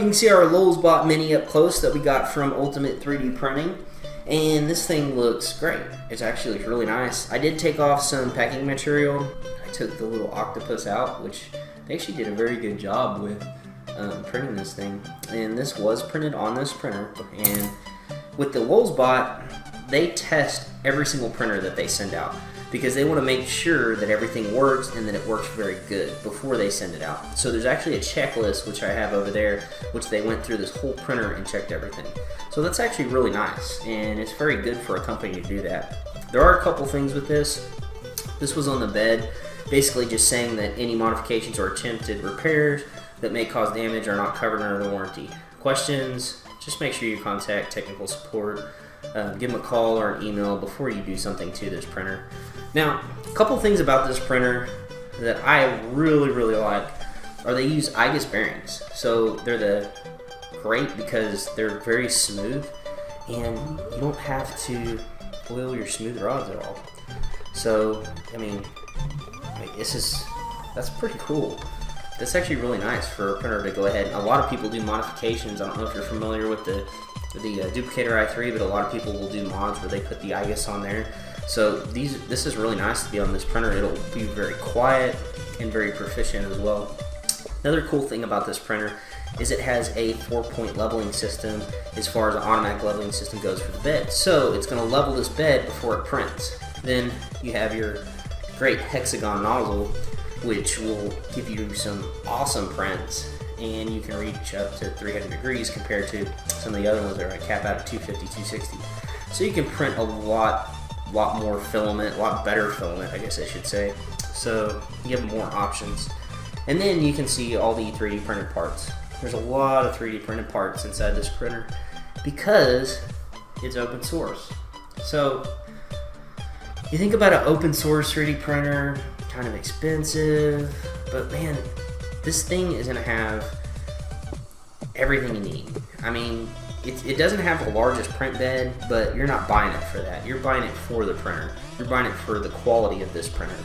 can see our LulzBot Mini up close that we got from Ultimate 3D Printing. And this thing looks great. It's actually really nice. I did take off some packing material. I took the little octopus out, which they actually did a very good job with printing this thing. And this was printed on this printer. And with the LulzBot, they test every single printer that they send out, because they want to make sure that everything works and that it works very good before they send it out. So there's actually a checklist, which I have over there, which they went through this whole printer and checked everything. So that's actually really nice, and it's very good for a company to do that. There are a couple things with this. This was on the bed, basically just saying that any modifications or attempted repairs that may cause damage are not covered under the warranty. Questions, just make sure you contact technical support. Give them a call or an email before you do something to this printer. Now, a couple things about this printer that I really like are they use IGUS bearings. So they're great because they're very smooth, and you don't have to oil your smooth rods at all. So, I mean, that's pretty cool. That's actually really nice for a printer to go ahead. A lot of people do modifications. I don't know if you're familiar with the Duplicator i3, but a lot of people will do mods where they put the IGUS on there. So this is really nice to be on this printer. It'll be very quiet and very proficient as well. Another cool thing about this printer is it has a 4-point leveling system as far as the automatic leveling system goes for the bed. So it's going to level this bed before it prints. Then you have your great hexagon nozzle, which will give you some awesome prints, and you can reach up to 300 degrees compared to some of the other ones that are cap out at 250, 260. So you can print a lot more filament, a lot better filament, I guess I should say. So you have more options. And then you can see all the 3D printed parts. There's a lot of 3D printed parts inside this printer because it's open source. So you think about an open source 3D printer, kind of expensive, but man, this thing is going to have everything you need. I mean, it doesn't have the largest print bed, but you're not buying it for that. You're buying it for the printer. You're buying it for the quality of this printer.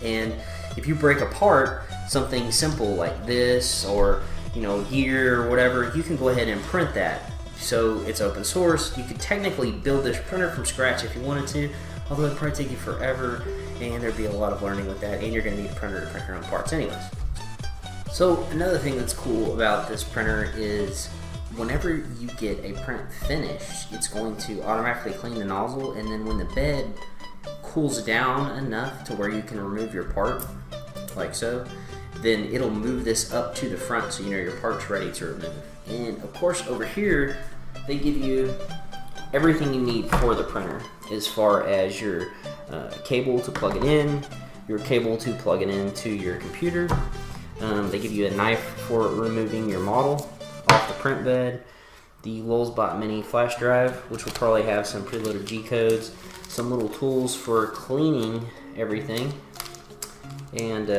And if you break apart something simple like this, or gear or whatever, you can go ahead and print that. So it's open source. You could technically build this printer from scratch if you wanted to, although it'd probably take you forever, and there'd be a lot of learning with that, and you're going to need a printer to print your own parts anyways. So another thing that's cool about this printer is whenever you get a print finished, it's going to automatically clean the nozzle, and then when the bed cools down enough to where you can remove your part, like so, then it'll move this up to the front so you know your part's ready to remove. And of course over here, they give you everything you need for the printer as far as your cable to plug it in, your cable to plug it into your computer. They give you a knife for removing your model off the print bed, the LulzBot Mini flash drive, which will probably have some preloaded G-codes, some little tools for cleaning everything, and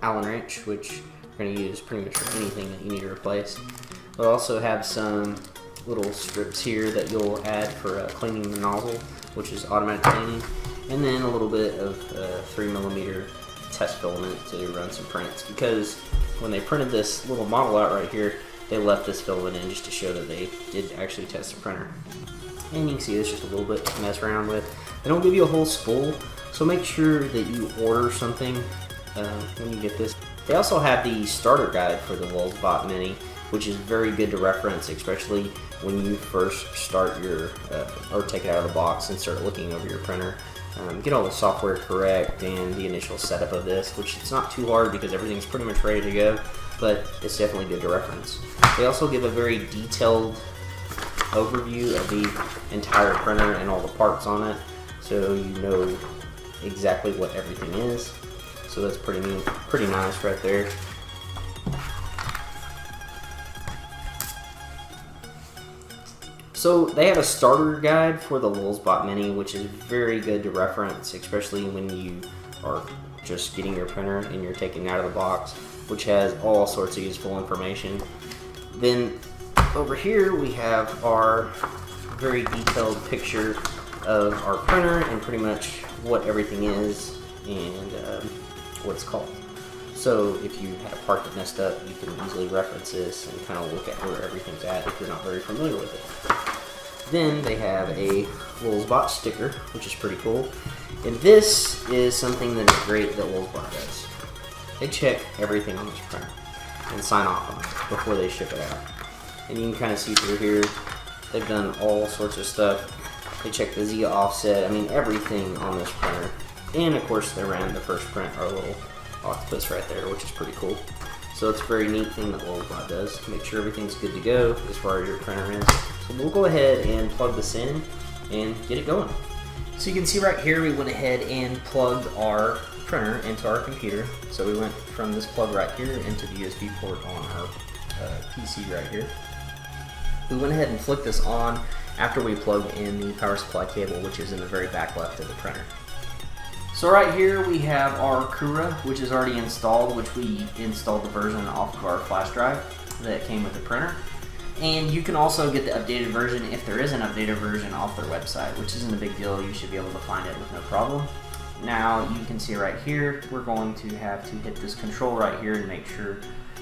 Allen wrench, which we're going to use pretty much for anything that you need to replace. We'll also have some little strips here that you'll add for cleaning the nozzle, which is automatic cleaning, and then a little bit of 3mm test filament to run some prints, because when they printed this little model out right here, they left this filament in just to show that they did actually test the printer. And you can see it's just a little bit to mess around with. They don't give you a whole spool, so make sure that you order something when you get this. They also have the starter guide for the LulzBot Mini, which is very good to reference, especially when you first start your, or take it out of the box and start looking over your printer. Get all the software correct and the initial setup of this, which it's not too hard because everything's pretty much ready to go, but it's definitely good to reference. They also give a very detailed overview of the entire printer and all the parts on it, so you know exactly what everything is. So that's pretty nice right there. So they have a starter guide for the LulzBot Mini, which is very good to reference, especially when you are just getting your printer and you're taking it out of the box, which has all sorts of useful information. Then over here we have our very detailed picture of our printer and pretty much what everything is and what it's called. So if you had a part that messed up, you can easily reference this and kind of look at where everything's at if you're not very familiar with it. Then they have a LulzBot sticker, which is pretty cool. And this is something that is great that LulzBot does. They check everything on this printer and sign off on it before they ship it out. And you can kind of see through here, they've done all sorts of stuff. They check the Z offset, I mean everything on this printer. And of course they ran the first print, our little octopus right there, which is pretty cool. So it's a very neat thing that LulzBot does to make sure everything's good to go as far as your printer is. So we'll go ahead and plug this in and get it going. So you can see right here we went ahead and plugged our printer into our computer. So we went from this plug right here into the USB port on our PC right here. We went ahead and flicked this on after we plugged in the power supply cable, which is in the very back left of the printer. So right here we have our Cura, which is already installed, which we installed the version off of our flash drive that came with the printer. And you can also get the updated version if there is an updated version off their website, which isn't a big deal. You should be able to find it with no problem. Now you can see right here, we're going to have to hit this control right here and make sure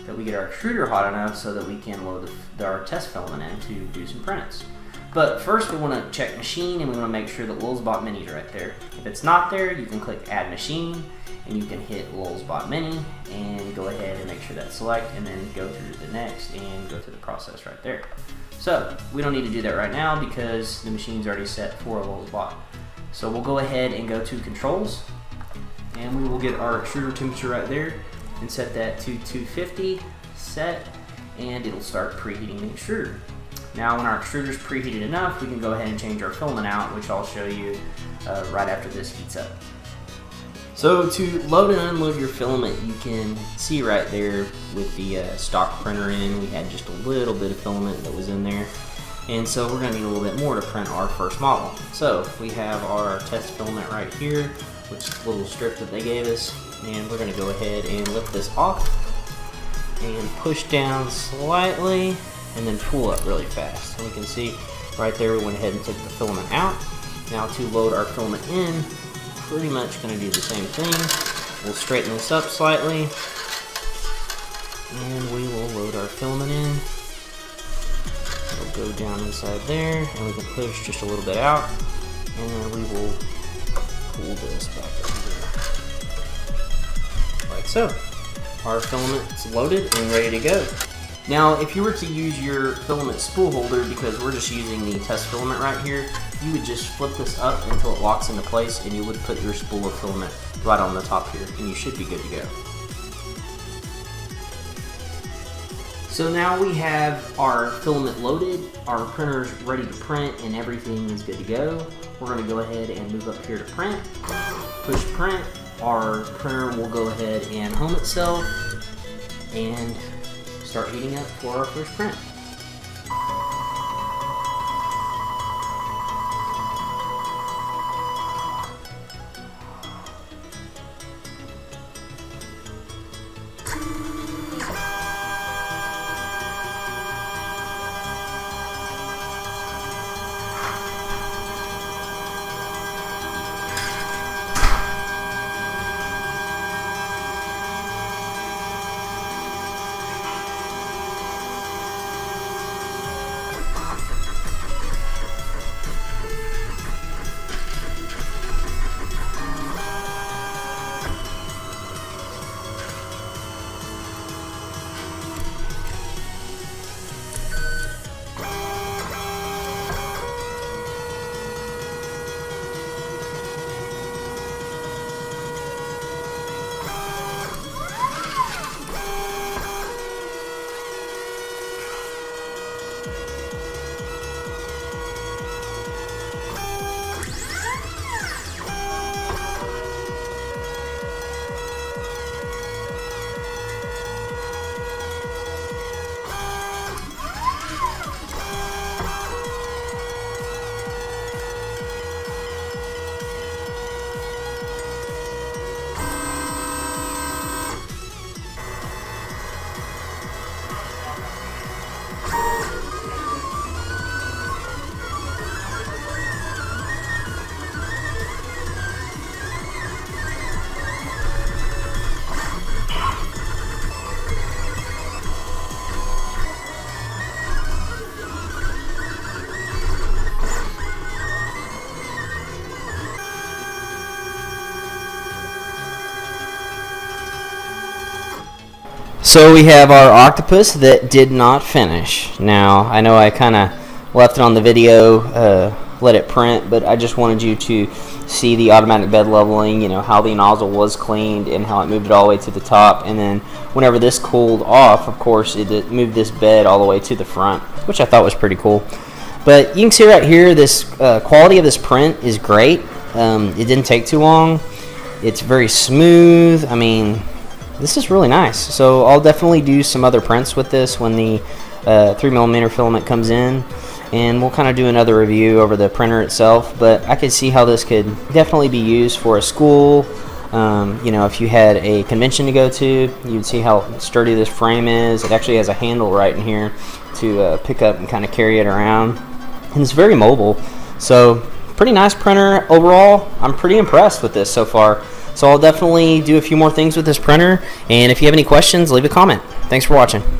that we get our extruder hot enough so that we can load our test filament in to do some prints. But first we want to check machine, and we want to make sure that LulzBot Mini is right there. If it's not there, you can click add machine and you can hit LulzBot Mini and go ahead and make sure that's select, and then go through the next and go through the process right there. So we don't need to do that right now because the machine's already set for a LulzBot. So we'll go ahead and go to controls, and we will get our extruder temperature right there and set that to 250, set, and it'll start preheating the extruder. Now when our extruder is preheated enough, we can go ahead and change our filament out, which I'll show you right after this heats up. So to load and unload your filament, you can see right there with the stock printer in, we had just a little bit of filament that was in there. And so we're going to need a little bit more to print our first model. So we have our test filament right here, which is a little strip that they gave us. And we're going to go ahead and lift this off and push down slightly and then pull up really fast. So we can see right there we went ahead and took the filament out. Now to load our filament in, pretty much going to do the same thing. We'll straighten this up slightly and we will load our filament in. It'll go down inside there and we can push just a little bit out, and then we will pull this back up here like so. Our filament's loaded and ready to go. Now if you were to use your filament spool holder, because we're just using the test filament right here, you would just flip this up until it locks into place, and you would put your spool of filament right on the top here, and you should be good to go. So now we have our filament loaded, our printer's ready to print, and everything is good to go. We're going to go ahead and move up here to print, push print. Our printer will go ahead and home itself and start heating up for our first print. So we have our octopus that did not finish. Now, I know I kind of left it on the video, let it print, but I just wanted you to see the automatic bed leveling, you know, how the nozzle was cleaned and how it moved it all the way to the top. And then whenever this cooled off, of course, it moved this bed all the way to the front, which I thought was pretty cool. But you can see right here, this quality of this print is great. It didn't take too long. It's very smooth. I mean, this is really nice. So I'll definitely do some other prints with this when the 3mm filament comes in, and we'll kind of do another review over the printer itself. But I could see how this could definitely be used for a school. You know, if you had a convention to go to, you'd see how sturdy this frame is. It actually has a handle right in here to pick up and kind of carry it around, and it's very mobile. So pretty nice printer overall. I'm pretty impressed with this so far. So I'll definitely do a few more things with this printer, and if you have any questions, leave a comment. Thanks for watching.